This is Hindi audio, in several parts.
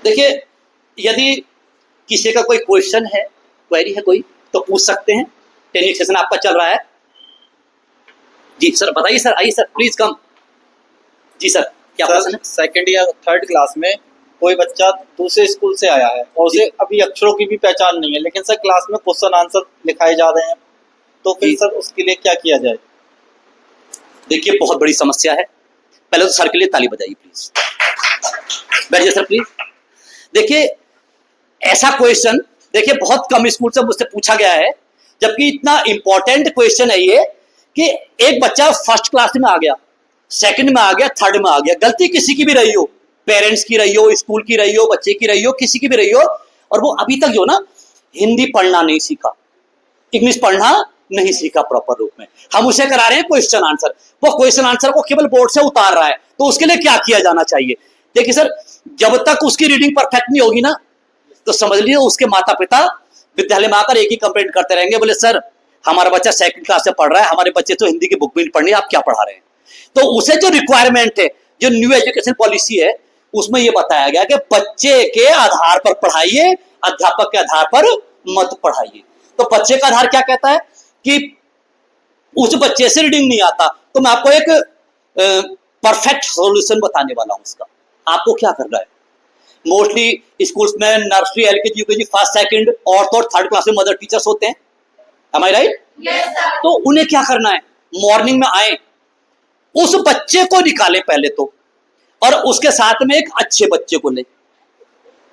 देखिए, यदि किसी का कोई क्वेश्चन है, क्वेरी है कोई, तो पूछ सकते हैं। ट्रेनिंग सेशन आपका चल रहा है। जी सर, बताइए सर, आइए सर, प्लीज कम। जी सर, क्या क्वेश्चन है? सेकंड या थर्ड क्लास में कोई बच्चा दूसरे स्कूल से आया है और उसे अभी अक्षरों की भी पहचान नहीं है, लेकिन सर क्लास में क्वेश्चन आंसर लिखाए जा रहे हैं, तो फिर सर उसके लिए क्या किया जाए? देखिए, बहुत बड़ी समस्या है। पहले तो सर के लिए ताली बजाइए प्लीज। बैठिए सर प्लीज। देखिए, ऐसा क्वेश्चन देखिए बहुत कम स्कूल से मुझसे पूछा गया है, जबकि इतना इंपॉर्टेंट क्वेश्चन है ये कि एक बच्चा फर्स्ट क्लास में आ गया, सेकंड में आ गया, थर्ड में आ गया, गलती किसी की भी रही हो, पेरेंट्स की रही हो, स्कूल की रही हो, बच्चे की रही हो, किसी की भी रही हो, और वो अभी तक जो ना हिंदी पढ़ना नहीं सीखा, इंग्लिश पढ़ना नहीं सीखा प्रॉपर रूप में। हम उसे करा रहे हैं क्वेश्चन आंसर, वो क्वेश्चन आंसर को केवल बोर्ड से उतार रहा है। तो उसके लिए क्या किया जाना चाहिए? देखिए सर, जब तक उसकी रीडिंग परफेक्ट नहीं होगी ना, तो समझ लीजिए उसके माता पिता विद्यालय में आकर एक ही कंप्लेंट करते रहेंगे, बोले सर हमारा बच्चा सेकंड क्लास से पढ़ रहा है, हमारे बच्चे तो हिंदी की बुक भी नहीं पढ़नी, आप क्या पढ़ा रहे हैं? तो उसे जो रिक्वायरमेंट है, जो न्यू एजुकेशन पॉलिसी है, उसमें यह बताया गया कि बच्चे के आधार पर पढ़ाइए, अध्यापक के आधार पर मत पढ़ाइए। तो बच्चे का आधार क्या कहता है कि उस बच्चे से रीडिंग नहीं आता, तो मैं आपको एक परफेक्ट सॉल्यूशन बताने वाला हूं उसका। आपको क्या करना है? मोस्टली स्कूल्स में nursery, LKG, UKG, first, second और थर्ड क्लास में मदर टीचर्स होते हैं, am I right? Yes, sir. तो उन्हें क्या करना है? मॉर्निंग में आए, उस बच्चे को निकाले पहले तो, और उसके साथ में एक अच्छे बच्चे को ले,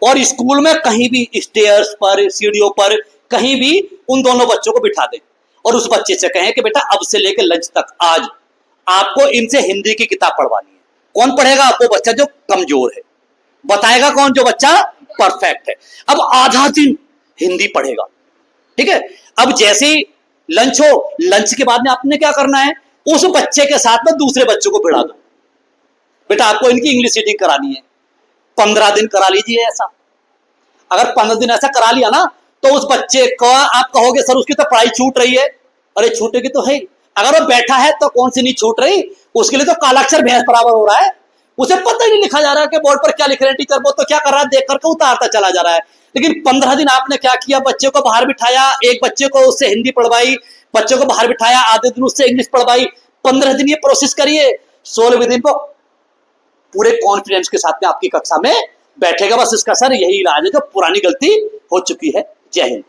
और स्कूल में कहीं भी स्टेयर्स पर, सीढ़ियों पर, कहीं भी उन दोनों बच्चों को बिठा दे, और उस बच्चे से कहें कि बेटा अब से लेकर लंच तक आज आपको इनसे हिंदी की किताब पढ़वानी है। कौन पढ़ेगा? वो बच्चा जो कमजोर है। बताएगा कौन? जो बच्चा परफेक्ट है। अब आधा दिन हिंदी पढ़ेगा, ठीक है। अब जैसे ही लंच हो, लंच के बाद में आपने क्या करना है? उस बच्चे के साथ में दूसरे बच्चों को भिड़ा दो, बेटा आपको इनकी इंग्लिश रीडिंग करानी है, 15 दिन करा लीजिए ऐसा। अगर 15 दिन ऐसा करा लिया ना, तो उस बच्चे को आप कहोगे सर उसकी तो पढ़ाई छूट रही है। अरे छूटेगी तो है, अगर वो बैठा है तो कौन सी नहीं छूट रही, उसके लिए तो कालाक्षर भैंस बराबर हो रहा है, उसे पता ही नहीं लिखा जा रहा है कि बोर्ड पर क्या लिख रहे हैं टीचर, वो तो क्या कर रहा है देख करके उतारता चला जा रहा है। लेकिन 15 दिन आपने क्या किया? बच्चे को बाहर बिठाया, एक बच्चे को उससे हिंदी पढ़वाई, बच्चे को बाहर बिठाया, आधे दिन उससे इंग्लिश पढ़वाई। 15 दिन ये प्रोसेस करिए, 16वें दिन को पूरे कॉन्फिडेंस के साथ में आपकी कक्षा में बैठेगा। बस इसका सर यही इलाज है, जो पुरानी गलती हो चुकी है। जय हिंद।